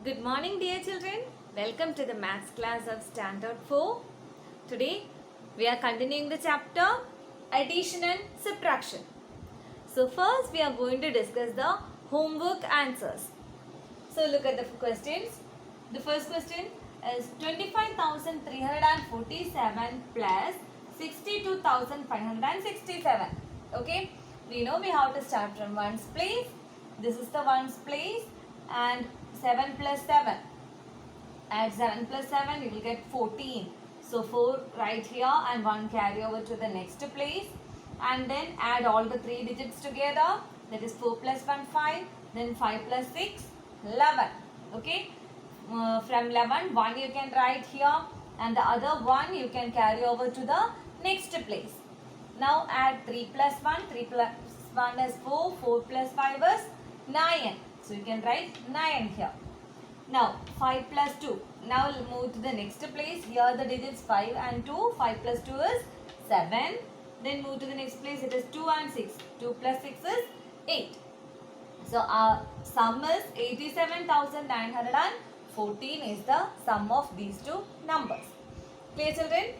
Good morning, dear children. Welcome to the maths class of Standard 4. Today, we are continuing the chapter Addition and Subtraction. So, first we are going to discuss the homework answers. So, look at the questions. The first question is 25,347 plus 62,567. Okay, we know we have to start from ones place. This is the ones place and 7 plus 7. Add 7 plus 7, you will get 14. So 4 right here and 1 carry over to the next place. And then add all the 3 digits together. That is 4 plus 1, 5. Then 5 plus 6, 11. Okay. From 11, 1 you can write here. And the other 1 you can carry over to the next place. Now add 3 plus 1. 3 plus 1 is 4. 4 plus 5 is 9. So you can write 9 here. Now 5 plus 2. Now move to the next place. Here the digits 5 and 2. 5 plus 2 is 7. Then move to the next place. It is 2 and 6. 2 plus 6 is 8. So our sum is 87,914 is the sum of these two numbers. Clear, children?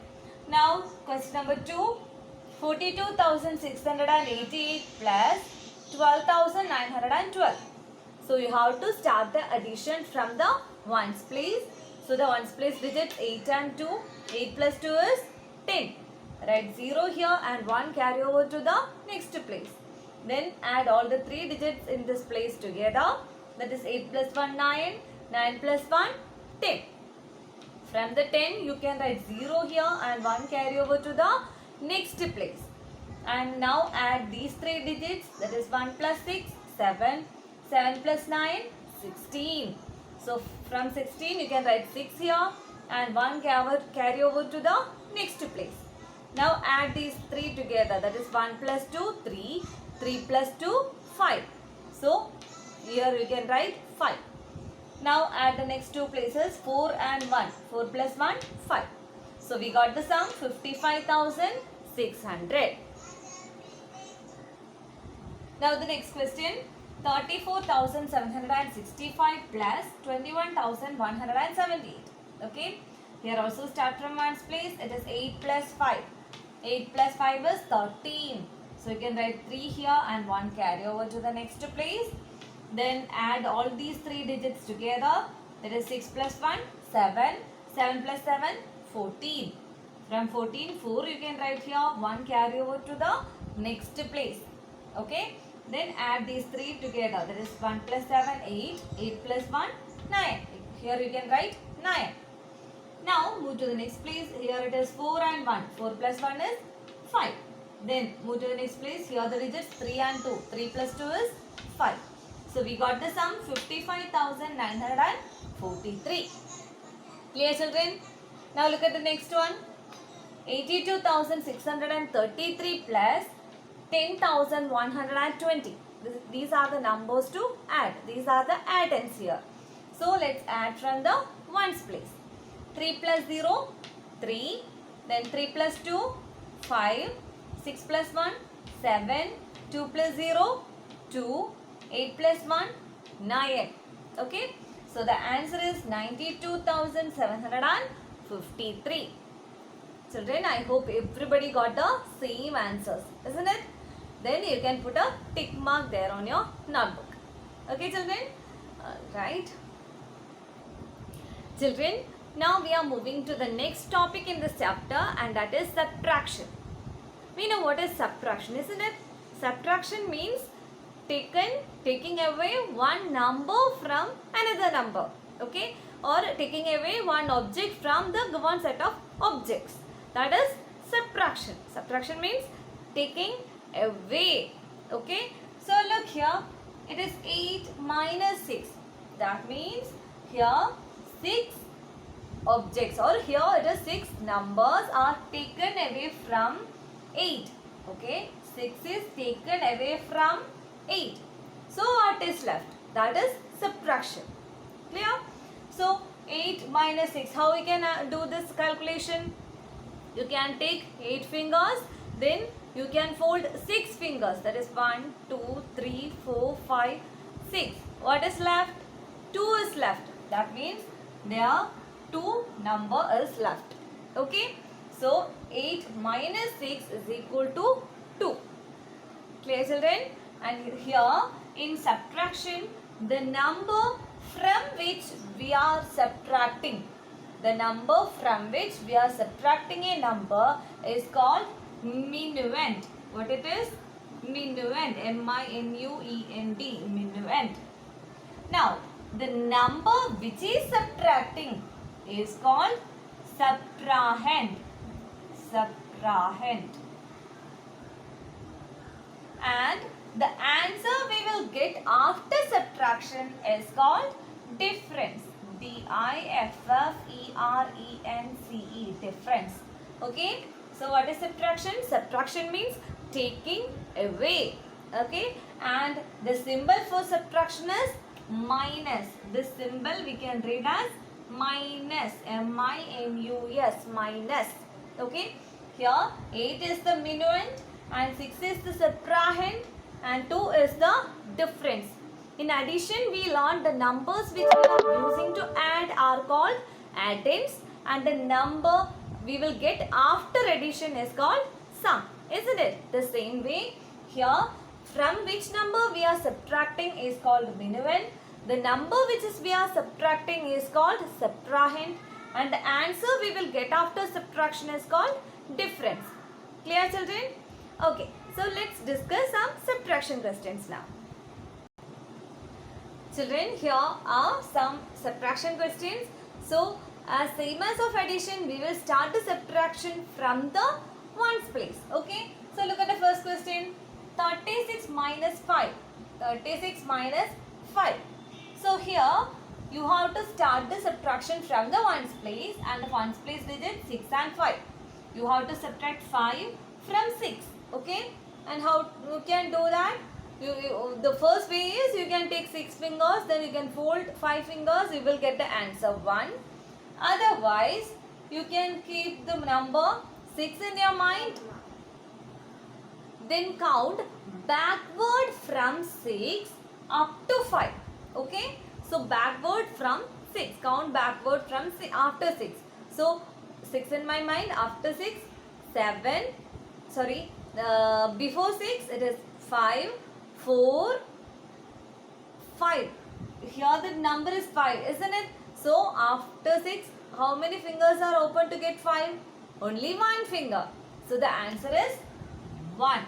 Now question number 2. 42,688 plus 12,912. So you have to start the addition from the ones place. So the ones place digits 8 and 2. 8 plus 2 is 10. Write 0 here and 1 carry over to the next place. Then add all the 3 digits in this place together. That is 8 plus 1, 9. 9 plus 1, 10. From the 10 you can write 0 here and 1 carry over to the next place. And now add these 3 digits. That is 1 plus 6, 7. 7 plus 9, 16. So from 16 you can write 6 here and 1 carry over to the next place. Now add these 3 together. That is 1 plus 2, 3. 3 plus 2, 5. So here you can write 5. Now add the next 2 places 4 and 1. 4 plus 1, 5. So we got the sum 55,600. Now the next question. 34,765 plus 21,178. Okay. Here also start from ones place. It is 8 plus 5. 8 plus 5 is 13. So you can write 3 here and 1 carry over to the next place. Then add all these 3 digits together. That is 6 plus 1, 7. 7 plus 7, 14. From 14, 4 you can write here. 1 carry over to the next place. Okay. Then add these 3 together. That is 1 plus 7, 8. 8 plus 1, 9. Here you can write 9. Now move to the next place. Here it is 4 and 1. 4 plus 1 is 5. Then move to the next place. Here the digits 3 and 2. 3 plus 2 is 5. So we got the sum 55,943. Clear, children? Now look at the next one. 82,633 plus 10,120. These are the numbers to add. These are the addends here. So let's add from the ones place. 3 plus 0, 3. Then 3 plus 2, 5. 6 plus 1, 7. 2 plus 0, 2. 8 plus 1, 9. Okay. So the answer is 92,753. Children, I hope everybody got the same answers, isn't it? Then you can put a tick mark there on your notebook. Okay, children? Right. Children, now we are moving to the next topic in this chapter, and that is subtraction. We know what is subtraction, isn't it? Subtraction means taking away one number from another number. Okay? Or taking away one object from the given set of objects. That is subtraction. Subtraction means taking away. Okay. So look here. It is 8 minus 6. That means here 6 objects, or here it is 6 numbers are taken away from 8. Okay. 6 is taken away from 8. So what is left? That is subtraction. Clear? So 8 minus 6. How we can do this calculation? You can take 8 fingers, then you can fold 6 fingers. That is 1, 2, 3, 4, 5, 6. What is left? 2 is left. That means there 2 number is left. Okay. So 8 minus 6 is equal to 2. Clear, children? And here in subtraction, the number from which we are subtracting, the number from which we are subtracting a number is called minuend. What it is? Minuend. M-I-N-U-E-N-D. Minuend. Now, the number which is subtracting is called subtrahend. Subtrahend. And the answer we will get after subtraction is called difference. D-I-F-F-E-R-E-N-C-E. Difference. Okay. So what is subtraction? Subtraction means taking away. Okay. And the symbol for subtraction is minus. This symbol we can read as minus. M-I-N-U-S. Minus. Okay. Here 8 is the minuend and 6 is the subtrahend and 2 is the difference. In addition, we learned the numbers which we are using to add are called addends, and the number we will get after addition is called sum. Isn't it? The same way here, from which number we are subtracting is called minuend. The number which is we are subtracting is called subtrahend, and the answer we will get after subtraction is called difference. Clear, children? Okay, so let's discuss some subtraction questions now. Children, here are some subtraction questions. So, as same as of addition, we will start the subtraction from the ones place. Okay, so look at the first question. 36 minus 5. 36 minus 5. So, here you have to start the subtraction from the ones place, and the ones place digit 6 and 5. You have to subtract 5 from 6. Okay, and how you can do that? The first way is you can take 6 fingers, then you can fold 5 fingers, you will get the answer 1. Otherwise, you can keep the number 6 in your mind, then count backward from 6 up to 5. Okay, so backward from 6, count backward from 6 after 6. So 6 in my mind, after 6, 7, sorry, before 6 it is 5, 4, 5. Here the number is 5, isn't it? So after 6, how many fingers are open to get 5? Only one finger. So the answer is 1.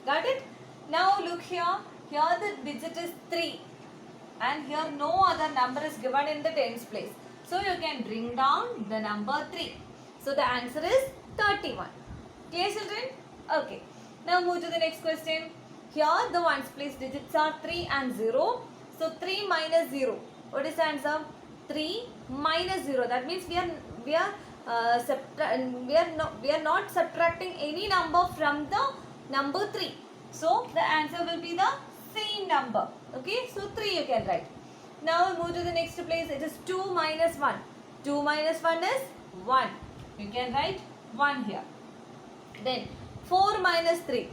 Got it? Now look here. Here the digit is 3. And here no other number is given in the tens place. So you can bring down the number 3. So the answer is 31. Clear, children? Okay. Now move to the next question. Here the ones place digits are 3 and 0. So 3 minus 0. What is the answer? 3 minus 0. That means we are not subtracting any number from the number 3. So the answer will be the same number. Okay. So 3 you can write. Now we move to the next place. It is 2 minus 1. 2 minus 1 is 1. You can write 1 here. Then 4 minus 3.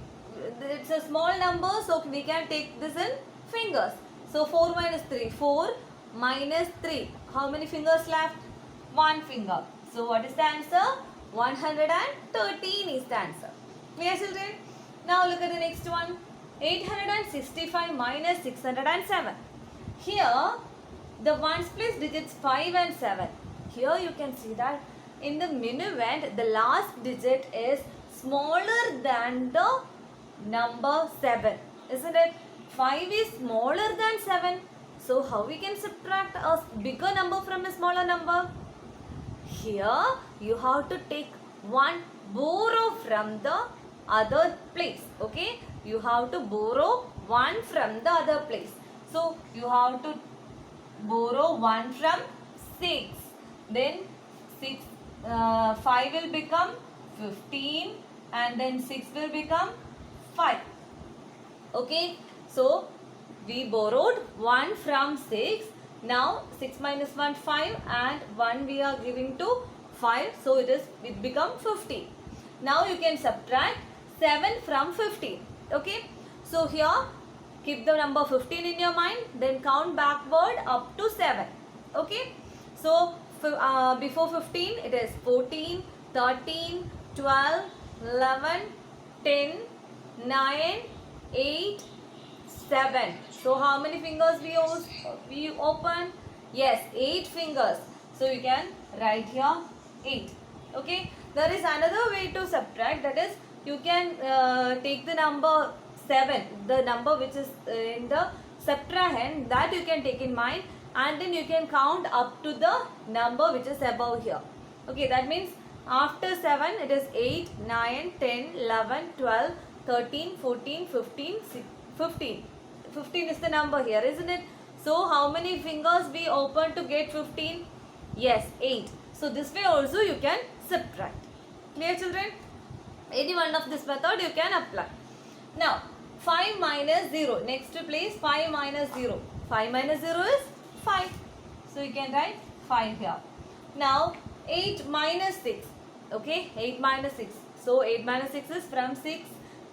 It's a small number, so we can take this in fingers. So 4 minus 3. 4 minus 3. How many fingers left? 1 finger. So what is the answer? 113 is the answer. Clear, children? Now look at the next one. 865 minus 607. Here the ones place digits 5 and 7. Here you can see that in the minuend the last digit is smaller than the number 7. Isn't it? 5 is smaller than 7. So how we can subtract a bigger number from a smaller number? Here you have to take one borrow from the other place. Okay, you have to borrow one from the other place. So you have to borrow 1 from 6. Then 5 will become 15 and then 6 will become 5. Okay, so we borrowed 1 from 6. Now 6 minus 1 5 and 1 we are giving to 5. So it become 15. Now you can subtract 7 from 15. Okay, so here keep the number 15 in your mind, then count backward up to 7. Okay, so before 15 it is 14, 13, 12, 11, 10, 9, 8, 7. So how many fingers we open? Yes, 8 fingers. So you can write here 8. Okay, there is another way to subtract, that is you can take the number 7, the number which is in the subtrahend, that you can take in mind, and then you can count up to the number which is above here. Okay, that means after 7 it is 8, 9, 10, 11, 12, 13, 14, 15, 15. 15 is the number here, isn't it? So how many fingers we open to get 15? Yes, 8. So this way also you can subtract. Clear, children? Any one of this method you can apply. Now 5 minus 0. Next place 5 minus 0. 5 minus 0 is 5. So you can write 5 here. Now 8 minus 6. Okay, 8 minus 6. So 8 minus 6 is from 6.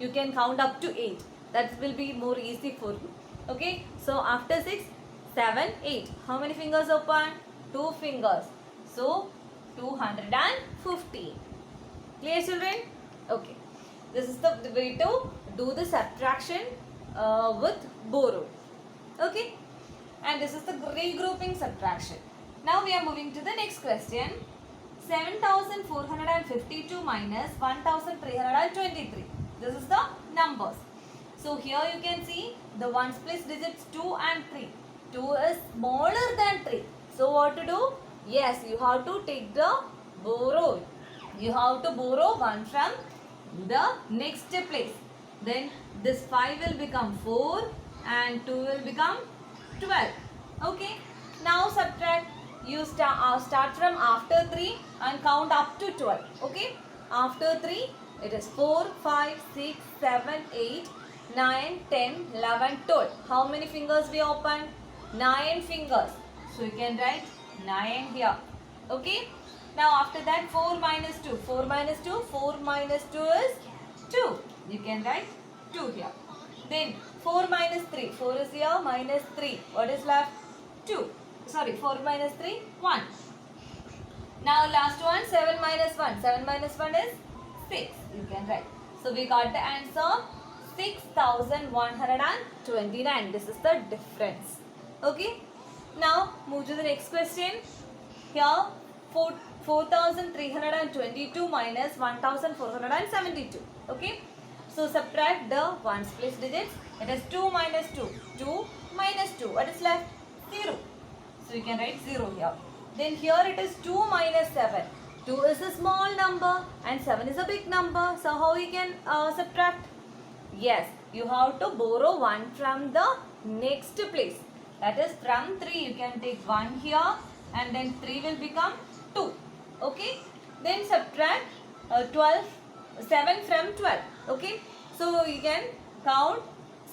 You can count up to 8. That will be more easy for you. Okay, so after 6, 7, 8. How many fingers open? 2 fingers. So 250. Clear, children? Okay. This is the way to do the subtraction with borrowed. Okay. And this is the regrouping subtraction. Now we are moving to the next question. 7452 minus 1323. This is the numbers. So here you can see the ones place digits 2 and 3. 2 is smaller than 3. So what to do? Yes, you have to take the borrow. You have to borrow 1 from the next place. Then this 5 will become 4 and 2 will become 12. Okay. Now subtract. You start from after 3 and count up to 12. Okay. After 3 it is 4, 5, 6, 7, 8, 9, 10, 11, 12. How many fingers we open? 9 fingers. So you can write 9 here. Okay. Now after that 4 minus 2. 4 minus 2. 4 minus 2 is 2. You can write 2 here. Then 4 minus 3. 4 is here, minus 3. What is left? 2. Sorry, 4 minus 3, 1. Now last one, 7 minus 1. 7 minus 1 is 6. You can write. So we got the answer 6129. This is the difference. Okay. Now move to the next question. Here 4322 minus 1472. Okay. So subtract the ones place digits. It is 2 minus 2. 2 minus 2. What is left? 0. So you can write 0 here. Then here it is 2 minus 7. 2 is a small number and 7 is a big number. So how we can subtract? Yes, you have to borrow 1 from the next place. That is from 3 you can take 1 here and then 3 will become 2. Okay. Then subtract 7 from 12. Okay. So you can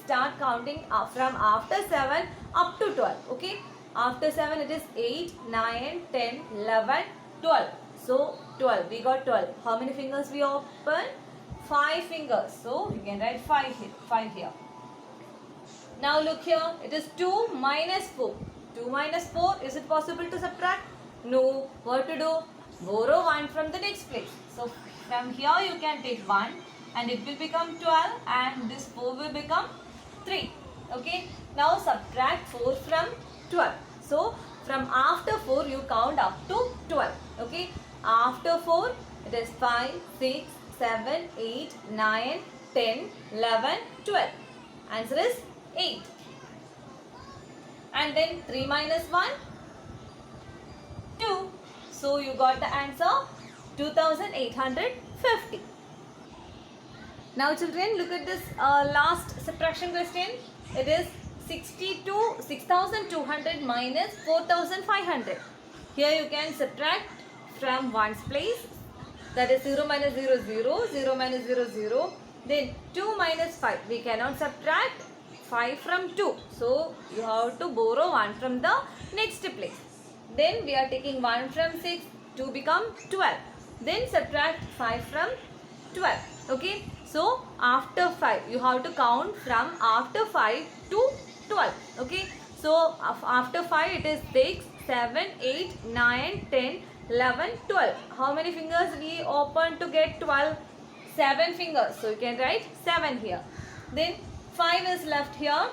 start counting from after 7 up to 12. Okay. After 7 it is 8, 9, 10, 11, 12. So 12. We got 12. How many fingers we open? 5 fingers. So you can write 5 here. Now look here. It is 2 minus 4. 2 minus 4. Is it possible to subtract? No. What to do? Borrow 1 from the next place. So from here you can take 1 and it will become 12 and this 4 will become 3. Okay. Now subtract 4 from 12. So from after 4 you count up to 12. Okay. After 4 it is 5, 6, 7, 8, 9, 10, 11, 12. Answer is 8. And then 3 minus 1, 2. So you got the answer 2850. Now children, look at this last subtraction question. It is 6200 minus 4500. Here you can subtract from ones place. That is 0 minus 0, 0, 0 minus 0, 0. Then 2 minus 5. We cannot subtract 5 from 2. So you have to borrow 1 from the next place. Then we are taking 1 from 6 to become 12. Then subtract 5 from 12. Okay. So after 5 you have to count from after 5 to 12. Okay. So after 5 it is 6, 7, 8, 9, 10, 11, 12. How many fingers we open to get 12? 7 fingers. So you can write 7 here. Then 5 is left here.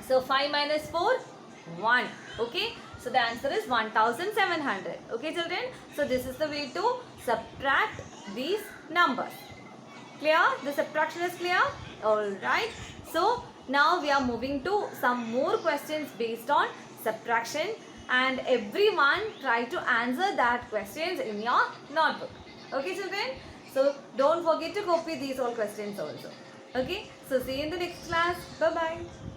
So 5 minus 4, 1. Okay. So the answer is 1700. Okay children. So this is the way to subtract these numbers. Clear? The subtraction is clear? Alright. So now we are moving to some more questions based on subtraction, and everyone try to answer that questions in your notebook. Okay children? So don't forget to copy these all questions also. Okay? So see you in the next class. Bye bye.